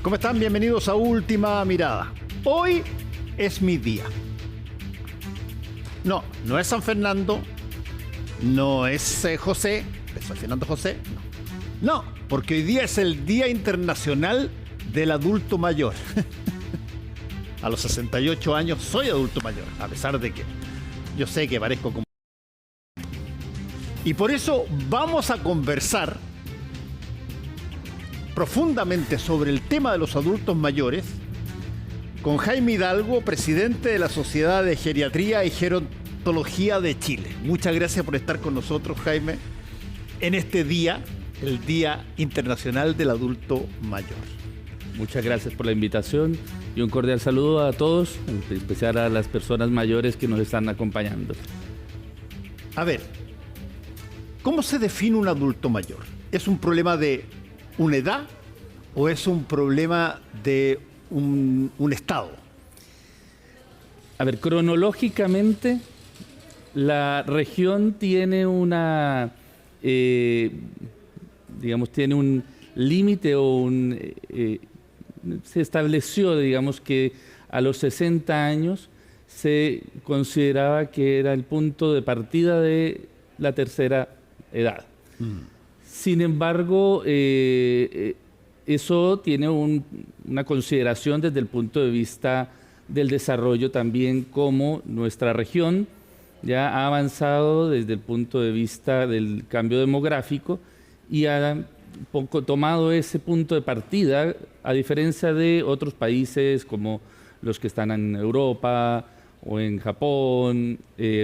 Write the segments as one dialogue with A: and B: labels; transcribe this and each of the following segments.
A: ¿Cómo están? Bienvenidos a Última Mirada. Hoy es mi día. No es San Fernando, no es José, soy Fernando José, no, porque hoy día es el Día Internacional del Adulto Mayor. A los 68 años soy adulto mayor, a pesar de que yo sé que parezco como... Y por eso vamos a conversar profundamente sobre el tema de los adultos mayores con Jaime Hidalgo, presidente de la Sociedad de Geriatría y Gerontología de Chile. Muchas gracias por estar con nosotros, Jaime, en este día, el Día Internacional del Adulto Mayor.
B: Muchas gracias por la invitación y un cordial saludo a todos, en especial a las personas mayores que nos están acompañando.
A: A ver, ¿cómo se define un adulto mayor? ¿Es un problema de una edad o es un problema de un estado?
B: A ver, cronológicamente la región tiene tiene un límite o se estableció, digamos, que a los 60 años se consideraba que era el punto de partida de la tercera edad. Sin embargo, eso tiene una consideración desde el punto de vista del desarrollo también, como nuestra región ya ha avanzado desde el punto de vista del cambio demográfico y ha tomado ese punto de partida, a diferencia de otros países como los que están en Europa o en Japón,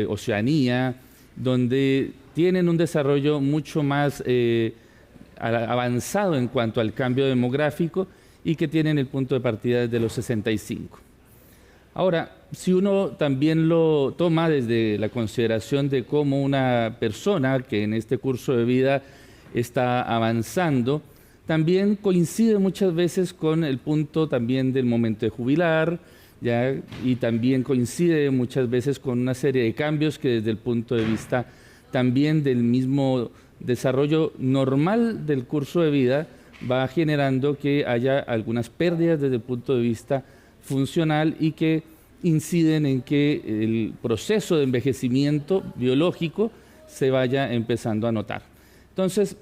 B: Oceanía, donde tienen un desarrollo mucho más avanzado en cuanto al cambio demográfico y que tienen el punto de partida desde los 65. Ahora, si uno también lo toma desde la consideración de cómo una persona que en este curso de vida está avanzando, también coincide muchas veces con el punto también del momento de jubilar, ¿ya? Y también coincide muchas veces con una serie de cambios que desde el punto de vista también del mismo desarrollo normal del curso de vida va generando que haya algunas pérdidas desde el punto de vista funcional y que inciden en que el proceso de envejecimiento biológico se vaya empezando a notar. Entonces,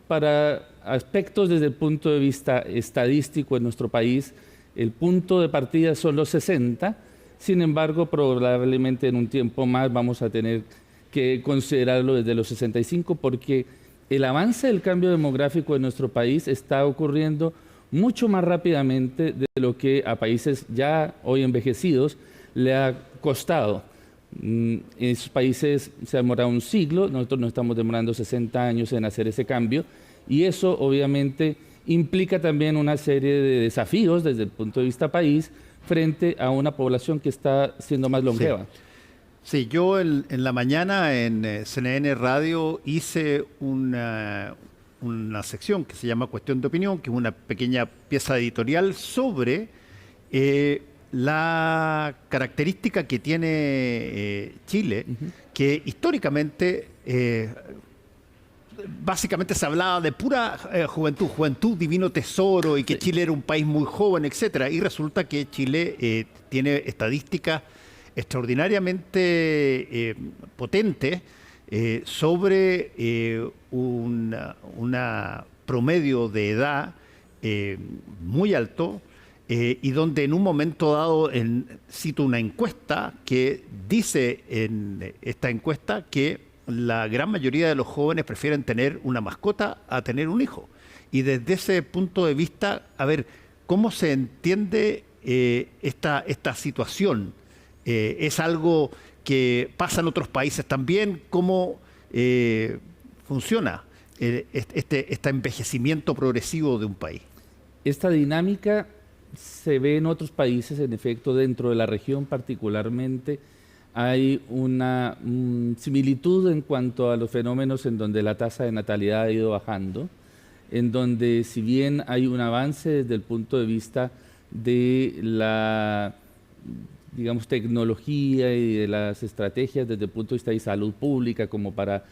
B: para aspectos desde el punto de vista estadístico en nuestro país, el punto de partida son los 60, sin embargo, probablemente en un tiempo más vamos a tener que considerarlo desde los 65, porque el avance del cambio demográfico en nuestro país está ocurriendo mucho más rápidamente de lo que a países ya hoy envejecidos le ha costado. En esos países se ha demorado un siglo, nosotros nos estamos demorando 60 años en hacer ese cambio, y eso obviamente implica también una serie de desafíos desde el punto de vista país frente a una población que está siendo más longeva.
A: Sí, yo en la mañana en CNN Radio hice una sección que se llama Cuestión de Opinión, que es una pequeña pieza editorial sobre la característica que tiene Chile, que históricamente básicamente se hablaba de pura juventud, divino tesoro, y que Chile era un país muy joven, etcétera. Y resulta que Chile tiene estadísticas extraordinariamente potentes sobre una promedio de edad muy alto, y donde en un momento dado cito una encuesta que dice en esta encuesta que la gran mayoría de los jóvenes prefieren tener una mascota a tener un hijo. Y desde ese punto de vista, a ver, ¿cómo se entiende esta situación? ¿Es algo que pasa en otros países también? ¿Cómo funciona este envejecimiento progresivo de un país?
B: Esta dinámica se ve en otros países, en efecto, dentro de la región particularmente. Hay una similitud en cuanto a los fenómenos en donde la tasa de natalidad ha ido bajando, en donde si bien hay un avance desde el punto de vista de la, digamos, tecnología y de las estrategias desde el punto de vista de salud pública como para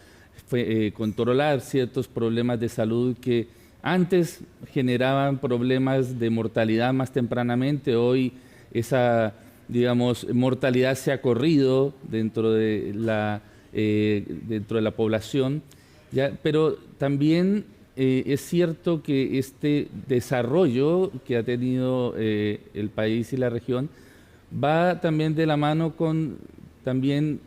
B: controlar ciertos problemas de salud que antes generaban problemas de mortalidad más tempranamente, hoy esa, digamos, mortalidad se ha corrido dentro de la población, ¿ya? Pero también es cierto que este desarrollo que ha tenido el país y la región va también de la mano con también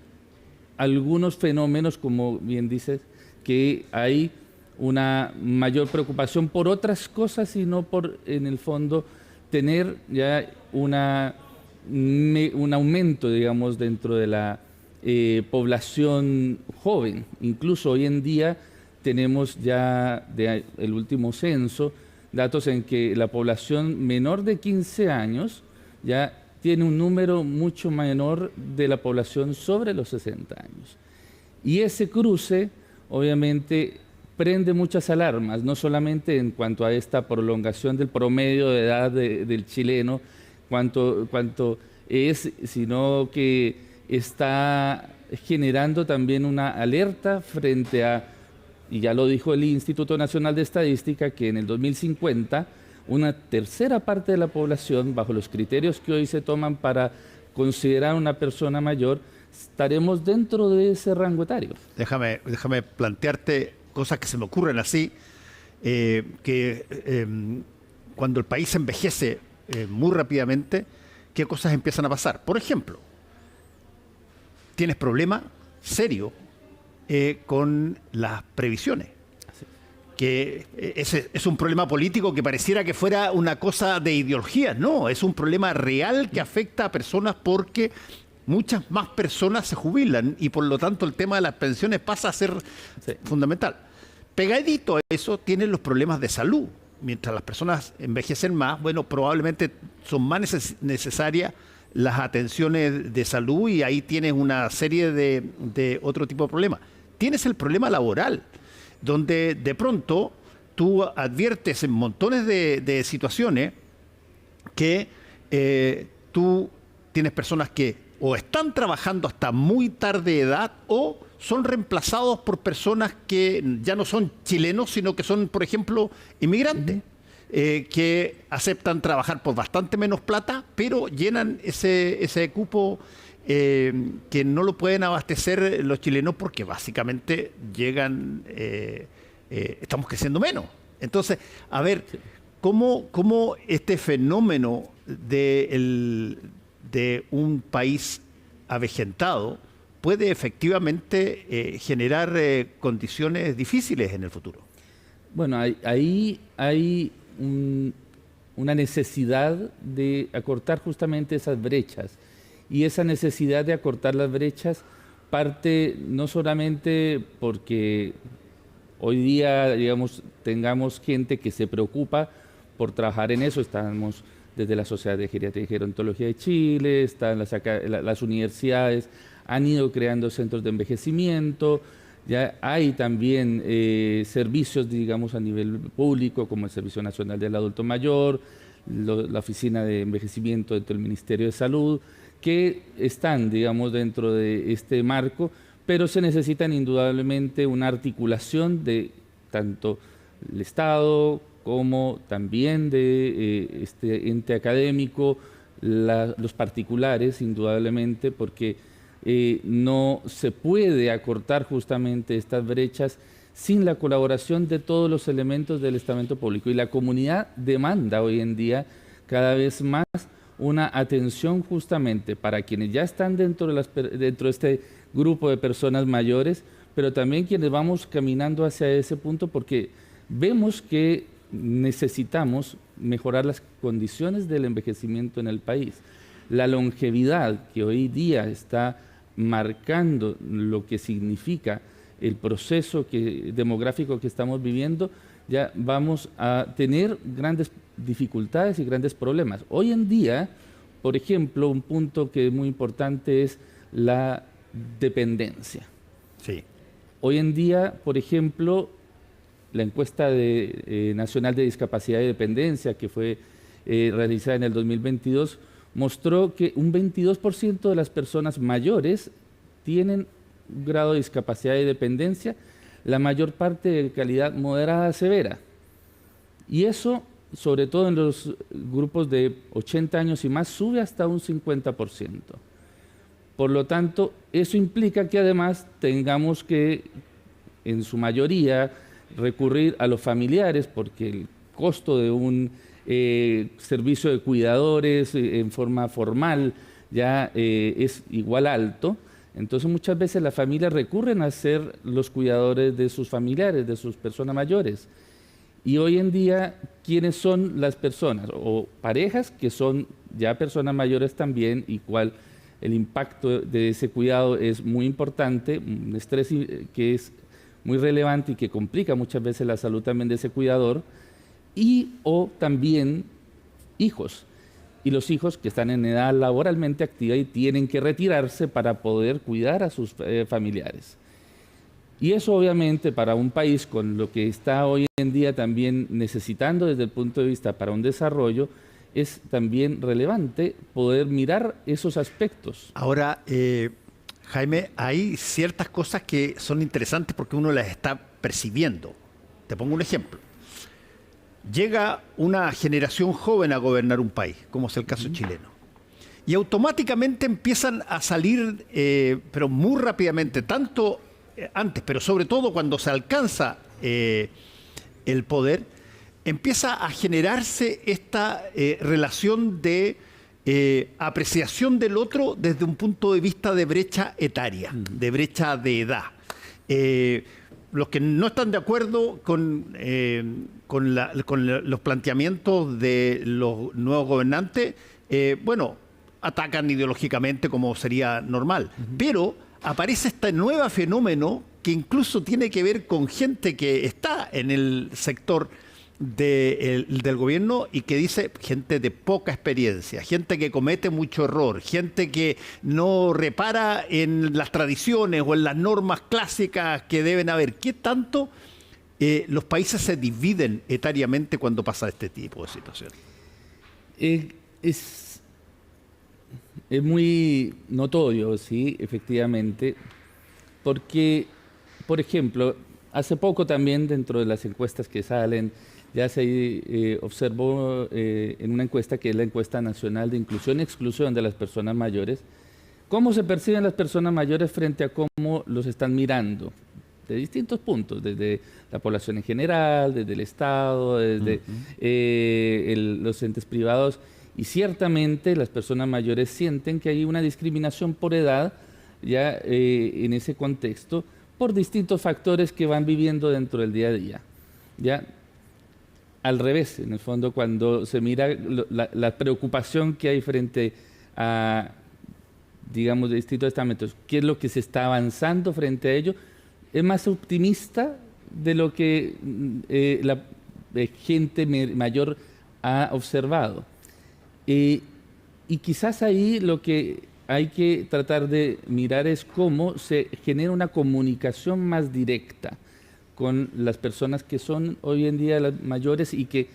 B: algunos fenómenos, como bien dices, que hay una mayor preocupación por otras cosas y no por, en el fondo, tener ya un aumento, digamos, dentro de la población joven. Incluso hoy en día tenemos ya del último censo datos en que la población menor de 15 años ya tiene un número mucho menor de la población sobre los 60 años. Y ese cruce, obviamente, prende muchas alarmas, no solamente en cuanto a esta prolongación del promedio de edad del chileno, cuanto es, sino que está generando también una alerta frente a, y ya lo dijo el Instituto Nacional de Estadística, que en el 2050 una tercera parte de la población, bajo los criterios que hoy se toman para considerar una persona mayor, estaremos dentro de ese rango etario.
A: Déjame plantearte cosas que se me ocurren así, cuando el país envejece muy rápidamente, ¿qué cosas empiezan a pasar? Por ejemplo, tienes problemas serios con las previsiones, que ese es un problema político que pareciera que fuera una cosa de ideología. No, es un problema real que afecta a personas porque muchas más personas se jubilan y por lo tanto el tema de las pensiones pasa a ser fundamental. Pegadito a eso tienen los problemas de salud. Mientras las personas envejecen más, bueno, probablemente son más necesarias las atenciones de salud y ahí tienes una serie de otro tipo de problemas. Tienes el problema laboral, donde de pronto tú adviertes en montones de situaciones que tú tienes personas que o están trabajando hasta muy tarde edad o son reemplazados por personas que ya no son chilenos, sino que son, por ejemplo, inmigrantes, que aceptan trabajar por bastante menos plata, pero llenan ese cupo que no lo pueden abastecer los chilenos porque básicamente llegan, estamos creciendo menos. Entonces, a ver, ¿cómo este fenómeno de un país avejentado puede efectivamente generar condiciones difíciles en el futuro?
B: Bueno, ahí hay una necesidad de acortar justamente esas brechas. Y esa necesidad de acortar las brechas parte no solamente porque hoy día, digamos, tengamos gente que se preocupa por trabajar en eso. Estamos desde la Sociedad de Geriatría y Gerontología de Chile, están las universidades, han ido creando centros de envejecimiento, ya hay también servicios, digamos, a nivel público, como el Servicio Nacional del Adulto Mayor, la Oficina de Envejecimiento dentro del Ministerio de Salud, que están, digamos, dentro de este marco, pero se necesitan indudablemente una articulación de tanto el Estado como también de este ente académico, los particulares, indudablemente, porque no se puede acortar justamente estas brechas sin la colaboración de todos los elementos del estamento público. Y la comunidad demanda hoy en día cada vez más una atención justamente para quienes ya están dentro de este grupo de personas mayores, pero también quienes vamos caminando hacia ese punto, porque vemos que necesitamos mejorar las condiciones del envejecimiento en el país. La longevidad que hoy día está marcando lo que significa el proceso demográfico que estamos viviendo, ya vamos a tener grandes dificultades y grandes problemas. Hoy en día, por ejemplo, un punto que es muy importante es la dependencia.
A: Sí.
B: Hoy en día, por ejemplo, la encuesta nacional de discapacidad y dependencia que fue realizada en el 2022 mostró que un 22% de las personas mayores tienen un grado de discapacidad y dependencia, la mayor parte de calidad moderada a severa. Y eso, sobre todo en los grupos de 80 años y más, sube hasta un 50%. Por lo tanto, eso implica que además tengamos que, en su mayoría, recurrir a los familiares, porque el costo de un servicio de cuidadores en forma formal ya es igual alto. Entonces muchas veces las familias recurren a ser los cuidadores de sus familiares, de sus personas mayores. Y hoy en día, ¿quiénes son las personas? O parejas que son ya personas mayores también, y cuál el impacto de ese cuidado es muy importante, un estrés que es muy relevante y que complica muchas veces la salud también de ese cuidador, y o también hijos. Y los hijos que están en edad laboralmente activa y tienen que retirarse para poder cuidar a sus familiares. Y eso obviamente para un país con lo que está hoy en día también necesitando desde el punto de vista para un desarrollo, es también relevante poder mirar esos aspectos.
A: Ahora, Jaime, hay ciertas cosas que son interesantes porque uno las está percibiendo. Te pongo un ejemplo. Llega una generación joven a gobernar un país, como es el caso chileno, y automáticamente empiezan a salir, pero muy rápidamente, tanto antes, pero sobre todo cuando se alcanza el poder, empieza a generarse esta relación de apreciación del otro desde un punto de vista de brecha etaria, de brecha de edad. Los que no están de acuerdo con los planteamientos de los nuevos gobernantes, bueno, atacan ideológicamente como sería normal. Pero aparece este nuevo fenómeno que incluso tiene que ver con gente que está en el sector del gobierno y que dice gente de poca experiencia, gente que comete mucho error, gente que no repara en las tradiciones o en las normas clásicas que deben haber. ¿Qué tanto los países se dividen etariamente cuando pasa este tipo de situaciones?
B: Es muy notorio, sí, efectivamente, porque, por ejemplo, hace poco también dentro de las encuestas que salen, ya se observó en una encuesta que es la encuesta nacional de inclusión y exclusión de las personas mayores, cómo se perciben las personas mayores frente a cómo los están mirando, de distintos puntos, desde la población en general, desde el Estado, desde los entes privados, y ciertamente las personas mayores sienten que hay una discriminación por edad ya en ese contexto, por distintos factores que van viviendo dentro del día a día. Ya al revés, en el fondo, cuando se mira la preocupación que hay frente a, digamos, de distintos estamentos, qué es lo que se está avanzando frente a ello, es más optimista de lo que la gente mayor ha observado. Y quizás ahí lo que hay que tratar de mirar es cómo se genera una comunicación más directa con las personas que son hoy en día las mayores y que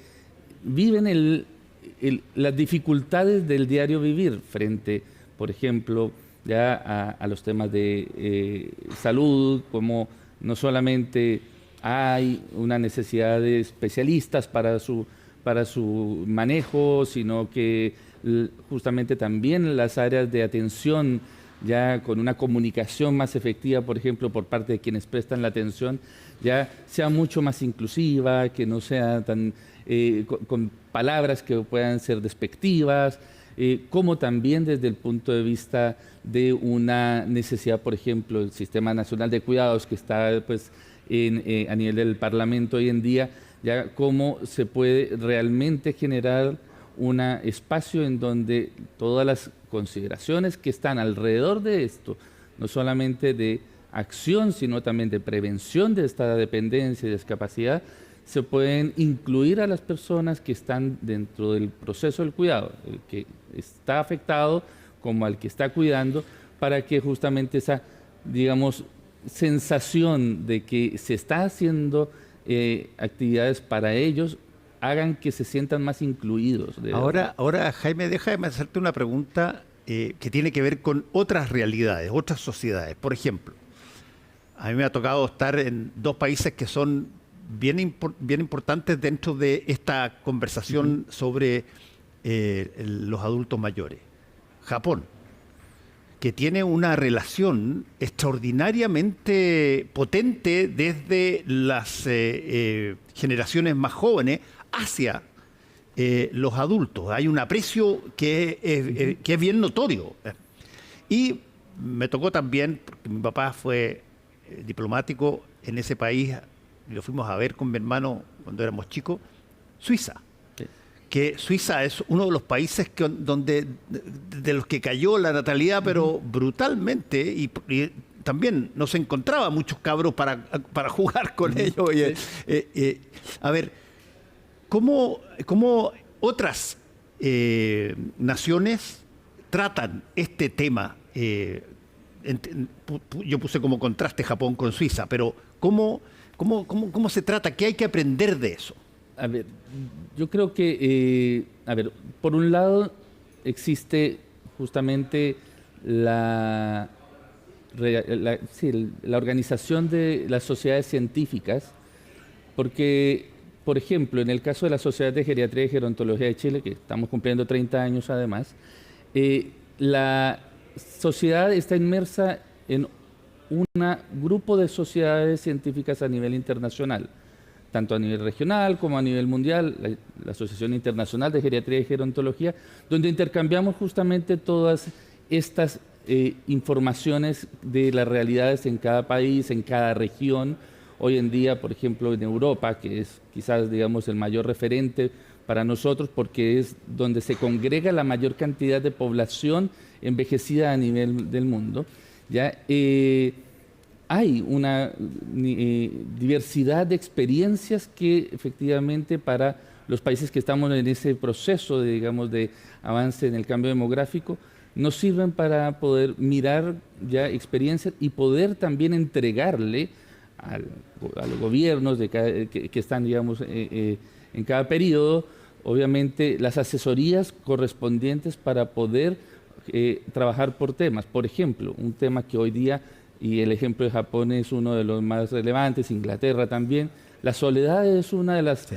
B: viven las dificultades del diario vivir frente, por ejemplo, ya a los temas de salud, como no solamente hay una necesidad de especialistas para su manejo, sino que justamente también las áreas de atención, ya con una comunicación más efectiva, por ejemplo, por parte de quienes prestan la atención, ya sea mucho más inclusiva, que no sea tan con palabras que puedan ser despectivas, como también desde el punto de vista de una necesidad, por ejemplo, el Sistema Nacional de Cuidados, que está pues, a nivel del Parlamento hoy en día, ya cómo se puede realmente generar un espacio en donde todas las consideraciones que están alrededor de esto, no solamente de acción, sino también de prevención de esta dependencia y discapacidad, se pueden incluir a las personas que están dentro del proceso del cuidado, el que está afectado como al que está cuidando, para que justamente esa, digamos, sensación de que se está haciendo actividades para ellos hagan que se sientan más incluidos.
A: Ahora, Jaime, déjame hacerte una pregunta que tiene que ver con otras realidades, otras sociedades. Por ejemplo, a mí me ha tocado estar en dos países que son bien importantes dentro de esta conversación sobre los adultos mayores. Japón, que tiene una relación extraordinariamente potente desde las generaciones más jóvenes hacia los adultos. Hay un aprecio que es bien notorio. Y me tocó también, porque mi papá fue diplomático en ese país, y lo fuimos a ver con mi hermano cuando éramos chicos, Suiza. Sí. Que Suiza es uno de los países de los que cayó la natalidad, pero brutalmente, y también no se encontraba muchos cabros para jugar con ellos. Sí. A ver, ¿cómo otras naciones tratan este tema? Yo puse como contraste Japón con Suiza, pero ¿cómo se trata? ¿Qué hay que aprender de eso?
B: A ver, yo creo que, por un lado existe justamente la organización de las sociedades científicas, porque, por ejemplo, en el caso de la Sociedad de Geriatría y Gerontología de Chile, que estamos cumpliendo 30 años además, la sociedad está inmersa en un grupo de sociedades científicas a nivel internacional, tanto a nivel regional como a nivel mundial, la Asociación Internacional de Geriatría y Gerontología, donde intercambiamos justamente todas estas informaciones de las realidades en cada país, en cada región. Hoy en día, por ejemplo, en Europa, que es quizás, digamos, el mayor referente para nosotros, porque es donde se congrega la mayor cantidad de población envejecida a nivel del mundo, ¿ya? Hay una diversidad de experiencias que efectivamente para los países que estamos en ese proceso de, digamos, de avance en el cambio demográfico, nos sirven para poder mirar ya experiencias y poder también entregarle a los gobiernos que están, digamos, en cada periodo, obviamente, las asesorías correspondientes para poder trabajar por temas. Por ejemplo, un tema que hoy día, y el ejemplo de Japón es uno de los más relevantes, Inglaterra también, la soledad es una de las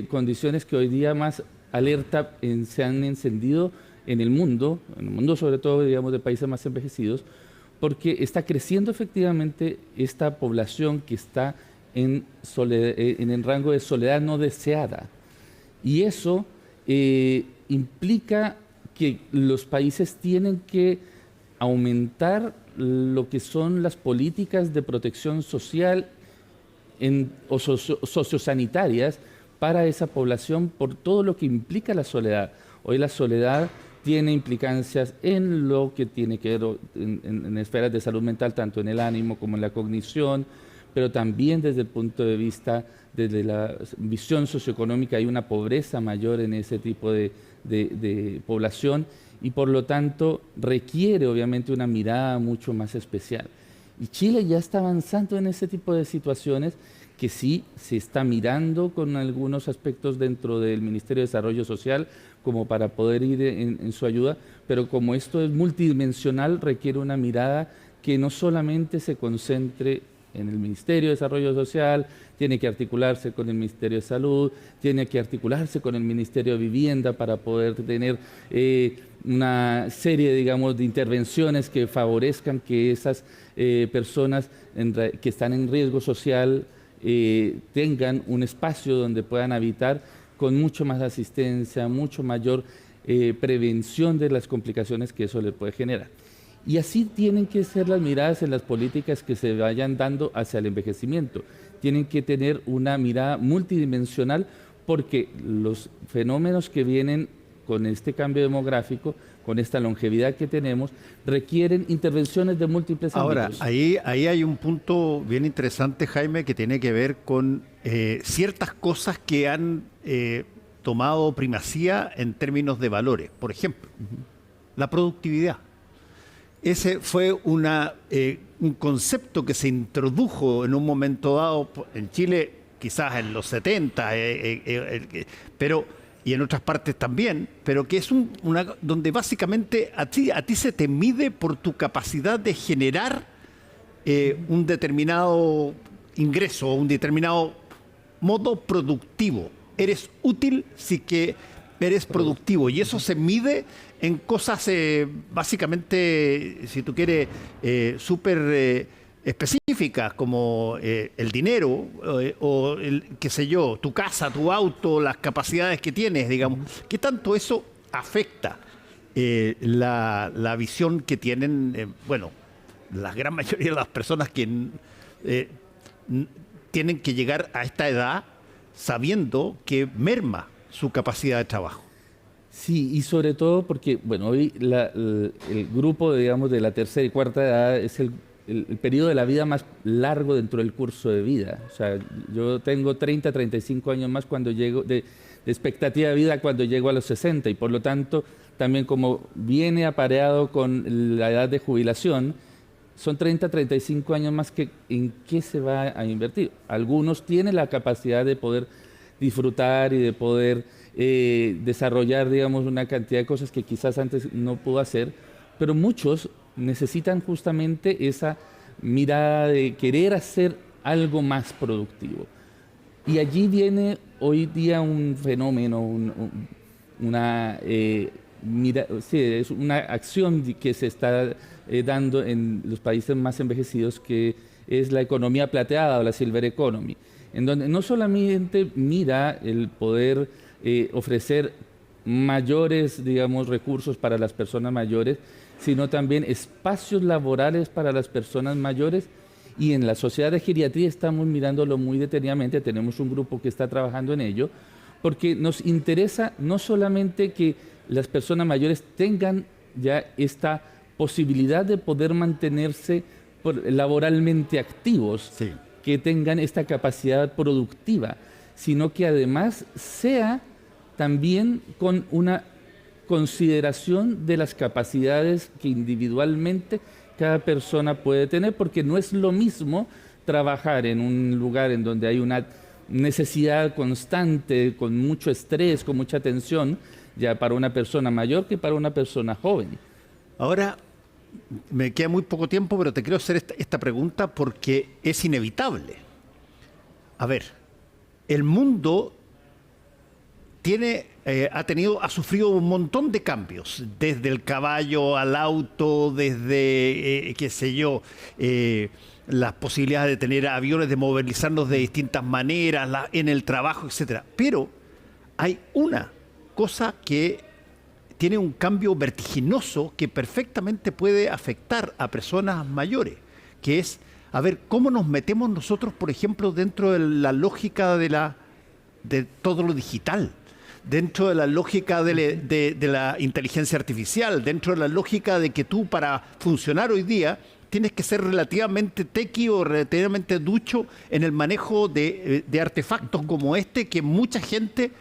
B: condiciones que hoy día más alerta se han encendido en el mundo sobre todo, digamos, de países más envejecidos, porque está creciendo efectivamente esta población que está en el rango de soledad no deseada. Y eso implica que los países tienen que aumentar lo que son las políticas de protección social o sociosanitarias para esa población por todo lo que implica la soledad. Hoy la soledad tiene implicancias en lo que tiene que ver en esferas de salud mental, tanto en el ánimo como en la cognición, pero también desde el punto de vista, desde la visión socioeconómica, hay una pobreza mayor en ese tipo de población y por lo tanto requiere obviamente una mirada mucho más especial. Y Chile ya está avanzando en ese tipo de situaciones que sí se está mirando con algunos aspectos dentro del Ministerio de Desarrollo Social como para poder ir en su ayuda, pero como esto es multidimensional requiere una mirada que no solamente se concentre en el Ministerio de Desarrollo Social, tiene que articularse con el Ministerio de Salud, tiene que articularse con el Ministerio de Vivienda para poder tener una serie, digamos, de intervenciones que favorezcan que esas personas que están en riesgo social tengan un espacio donde puedan habitar con mucho más asistencia, mucho mayor prevención de las complicaciones que eso le puede generar. Y así tienen que ser las miradas en las políticas que se vayan dando hacia el envejecimiento. Tienen que tener una mirada multidimensional porque los fenómenos que vienen con este cambio demográfico, con esta longevidad que tenemos, requieren intervenciones de múltiples ámbitos.
A: Ahora, ahí hay un punto bien interesante, Jaime, que tiene que ver con ciertas cosas que han tomado primacía en términos de valores. Por ejemplo, la productividad. Ese fue un concepto que se introdujo en un momento dado en Chile, quizás en los 70, y en otras partes también, pero que es donde básicamente a ti se te mide por tu capacidad de generar un determinado ingreso, un determinado modo productivo. Eres útil si que eres productivo. Y eso se mide en cosas básicamente, si tú quieres, súper específicas, como el dinero o qué sé yo, tu casa, tu auto, las capacidades que tienes, digamos. ¿Qué tanto eso afecta la visión que tienen, bueno, la gran mayoría de las personas que tienen que llegar a esta edad sabiendo que merma su capacidad de trabajo?
B: Sí, y sobre todo porque, bueno, hoy el grupo, digamos, de la tercera y cuarta edad es el periodo de la vida más largo dentro del curso de vida. O sea, yo tengo 30, 35 años más cuando llego, de expectativa de vida cuando llego a los 60, y por lo tanto, también como viene apareado con la edad de jubilación, son 30, 35 años más que en qué se va a invertir. Algunos tienen la capacidad de poder disfrutar y de poder desarrollar, digamos, una cantidad de cosas que quizás antes no pudo hacer, pero muchos necesitan justamente esa mirada de querer hacer algo más productivo. Y allí viene hoy día un fenómeno, es una acción que se está dando en los países más envejecidos, que es la economía plateada o la Silver Economy, en donde no solamente mira el poder ofrecer mayores, digamos, recursos para las personas mayores, sino también espacios laborales para las personas mayores. Y en la Sociedad de Geriatría estamos mirándolo muy detenidamente, tenemos un grupo que está trabajando en ello, porque nos interesa no solamente que las personas mayores tengan ya esta posibilidad de poder mantenerse laboralmente activos,
A: Sí.
B: que tengan esta capacidad productiva, sino que además sea también con una consideración de las capacidades que individualmente cada persona puede tener, porque no es lo mismo trabajar en un lugar en donde hay una necesidad constante, con mucho estrés, con mucha tensión, ya para una persona mayor que para una persona joven.
A: Ahora, me queda muy poco tiempo, pero te quiero hacer esta pregunta porque es inevitable. A ver, el mundo ha sufrido un montón de cambios, desde el caballo al auto, desde, qué sé yo, las posibilidades de tener aviones, de movilizarnos de distintas maneras, en el trabajo, etcétera. Pero hay una cosa que tiene un cambio vertiginoso que perfectamente puede afectar a personas mayores, que es, a ver, cómo nos metemos nosotros, por ejemplo, dentro de la lógica de todo lo digital, dentro de la lógica de la inteligencia artificial, dentro de la lógica de que tú, para funcionar hoy día, tienes que ser relativamente tequi o relativamente ducho en el manejo de artefactos como este, que mucha gente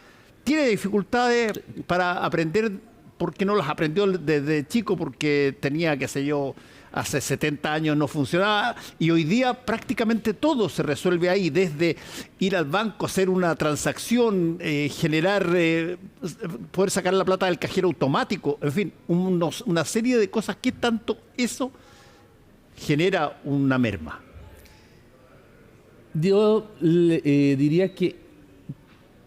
A: tiene dificultades para aprender, porque no las aprendió desde chico, porque tenía, qué sé yo, hace 70 años no funcionaba, y hoy día prácticamente todo se resuelve ahí, desde ir al banco, hacer una transacción, poder sacar la plata del cajero automático, en fin, una serie de cosas. ¿Qué tanto eso genera una merma?
B: Yo diría que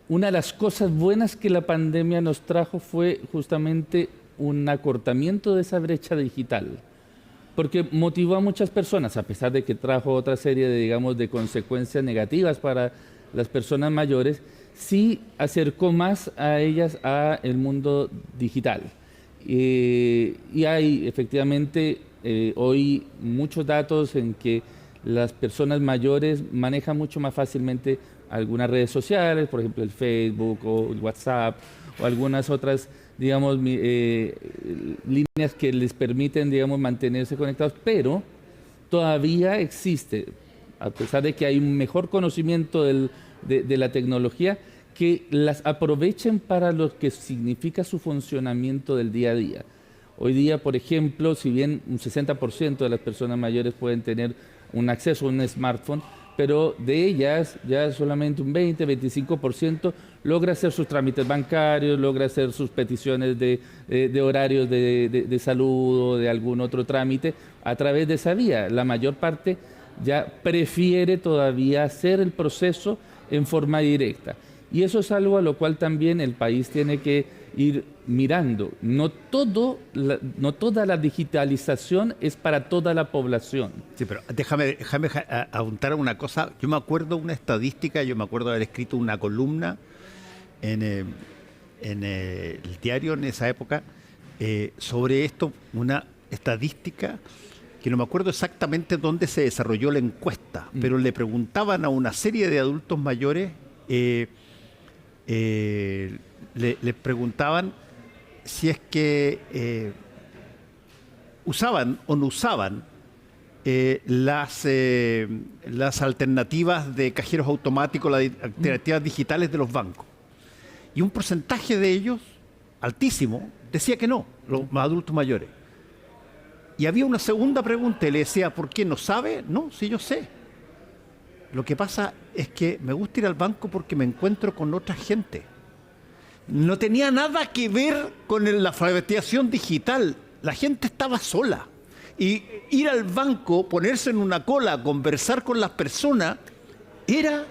B: una de las cosas buenas que la pandemia nos trajo fue justamente un acortamiento de esa brecha digital, porque motivó a muchas personas, a pesar de que trajo otra serie de, digamos, de consecuencias negativas para las personas mayores, sí acercó más a ellas a el mundo digital. Y hay efectivamente hoy muchos datos en que las personas mayores manejan mucho más fácilmente algunas redes sociales, por ejemplo el Facebook o el WhatsApp, o algunas otras, digamos, líneas que les permiten, digamos, mantenerse conectados, pero todavía existe, a pesar de que hay un mejor conocimiento de la tecnología, que las aprovechen para lo que significa su funcionamiento del día a día. Hoy día, por ejemplo, si bien un 60% de las personas mayores pueden tener un acceso a un smartphone, pero de ellas ya solamente un 20-25% logra hacer sus trámites bancarios, logra hacer sus peticiones de horarios de salud o de algún otro trámite a través de esa vía. La mayor parte ya prefiere todavía hacer el proceso en forma directa. Y eso es algo a lo cual también el país tiene que ir mirando. No toda la digitalización es para toda la población.
A: Sí, pero déjame apuntar una cosa. Yo me acuerdo una estadística, yo me acuerdo haber escrito una columna en el diario en esa época sobre esto, una estadística que no me acuerdo exactamente dónde se desarrolló la encuesta, pero le preguntaban a una serie de adultos mayores, les preguntaban si es que usaban o no usaban las alternativas de cajeros automáticos, las alternativas digitales de los bancos. Y un porcentaje de ellos, altísimo, decía que no, los adultos mayores. Y había una segunda pregunta y le decía, ¿por qué no sabe? No, sí yo sé. Lo que pasa es que me gusta ir al banco porque me encuentro con otra gente. No tenía nada que ver con la alfabetización digital. La gente estaba sola. Y ir al banco, ponerse en una cola, conversar con las personas, era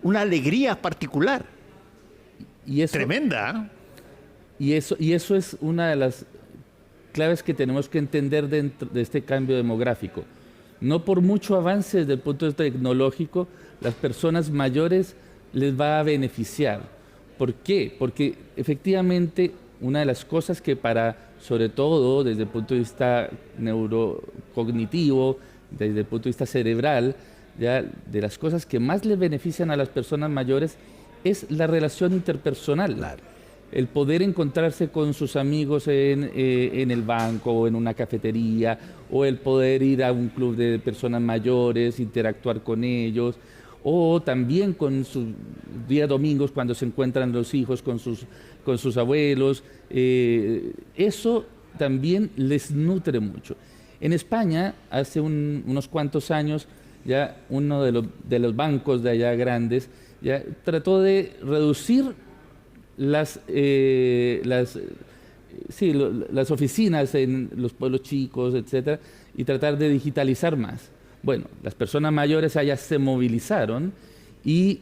A: una alegría particular.
B: Y eso,
A: tremenda.
B: Y eso es una de las claves que tenemos que entender dentro de este cambio demográfico. No por mucho avance desde el punto de vista tecnológico, las personas mayores les va a beneficiar. ¿Por qué? Porque efectivamente una de las cosas que sobre todo desde el punto de vista neurocognitivo, desde el punto de vista cerebral, ya, de las cosas que más les benefician a las personas mayores es la relación interpersonal.
A: Claro.
B: El poder encontrarse con sus amigos en el banco o en una cafetería, o el poder ir a un club de personas mayores, interactuar con ellos, o también con sus días domingos cuando se encuentran los hijos con sus abuelos. Eso también les nutre mucho. En España, hace unos cuantos años, ya uno de los bancos de allá grandes ya trató de reducir las oficinas en los pueblos chicos, etcétera, y tratar de digitalizar más. Bueno, las personas mayores allá se movilizaron y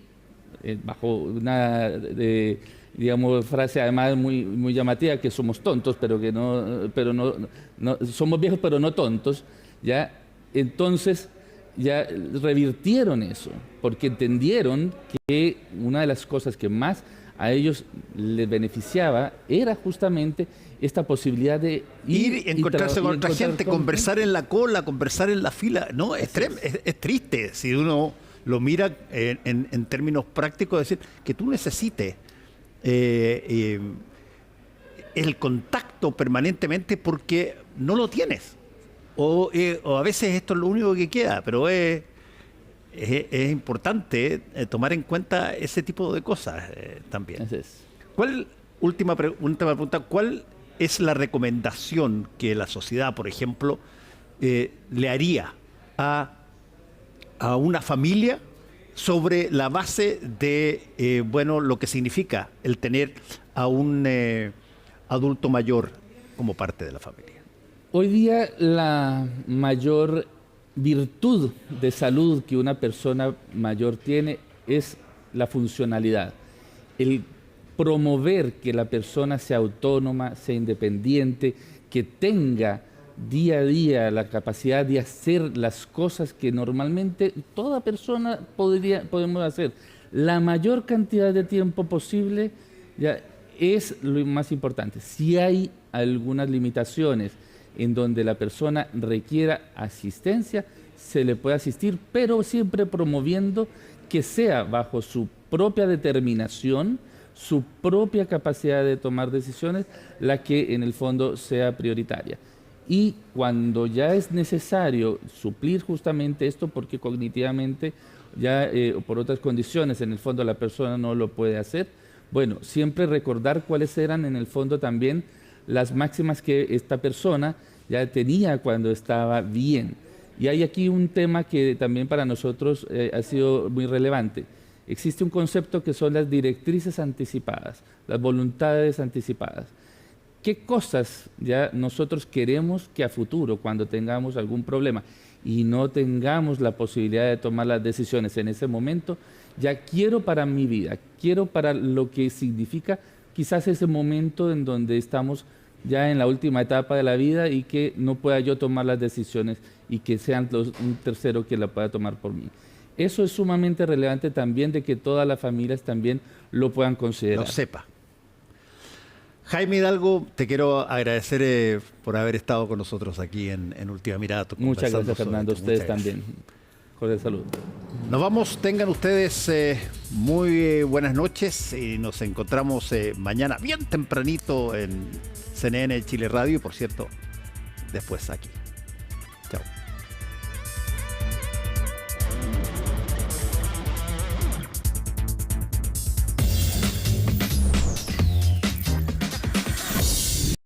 B: bajo una digamos, frase además muy llamativa, que somos tontos, pero no somos viejos pero no tontos, ya entonces ya revirtieron eso, porque entendieron que una de las cosas que más a ellos les beneficiaba era justamente esta posibilidad de
A: ir y encontrarse con otra gente, conversar en la cola, conversar en la fila. No, es triste si uno lo mira en términos prácticos, decir que tú necesites el contacto permanentemente porque no lo tienes. O a veces esto es lo único que queda, pero es importante tomar en cuenta ese tipo de cosas también. Última pregunta, ¿cuál es la recomendación que la sociedad, por ejemplo, le haría a una familia sobre la base de lo que significa el tener a un adulto mayor como parte de la familia?
B: Hoy día la mayor virtud de salud que una persona mayor tiene es la funcionalidad. El promover que la persona sea autónoma, sea independiente, que tenga día a día la capacidad de hacer las cosas que normalmente toda persona podemos hacer. La mayor cantidad de tiempo posible ya es lo más importante. Si hay algunas limitaciones en donde la persona requiera asistencia, se le puede asistir, pero siempre promoviendo que sea bajo su propia determinación, su propia capacidad de tomar decisiones, la que en el fondo sea prioritaria. Y cuando ya es necesario suplir justamente esto, porque cognitivamente ya por otras condiciones en el fondo la persona no lo puede hacer, bueno, siempre recordar cuáles eran en el fondo también las máximas que esta persona ya tenía cuando estaba bien. Y hay aquí un tema que también para nosotros ha sido muy relevante. Existe un concepto que son las directrices anticipadas, las voluntades anticipadas. ¿Qué cosas ya nosotros queremos que a futuro, cuando tengamos algún problema, y no tengamos la posibilidad de tomar las decisiones en ese momento, ya quiero para mi vida, quiero para lo que significa quizás ese momento en donde estamos ya en la última etapa de la vida y que no pueda yo tomar las decisiones y que sean un tercero quien la pueda tomar por mí. Eso es sumamente relevante también, de que todas las familias también lo puedan considerar.
A: Lo sepa. Jaime Hidalgo, te quiero agradecer por haber estado con nosotros aquí en Última Mirada.
B: Muchas gracias, Fernando. Ustedes también. Jorge, salud.
A: Nos vamos. Tengan ustedes muy buenas noches y nos encontramos mañana bien tempranito en CNN Chile Radio y, por cierto, después aquí. Chao.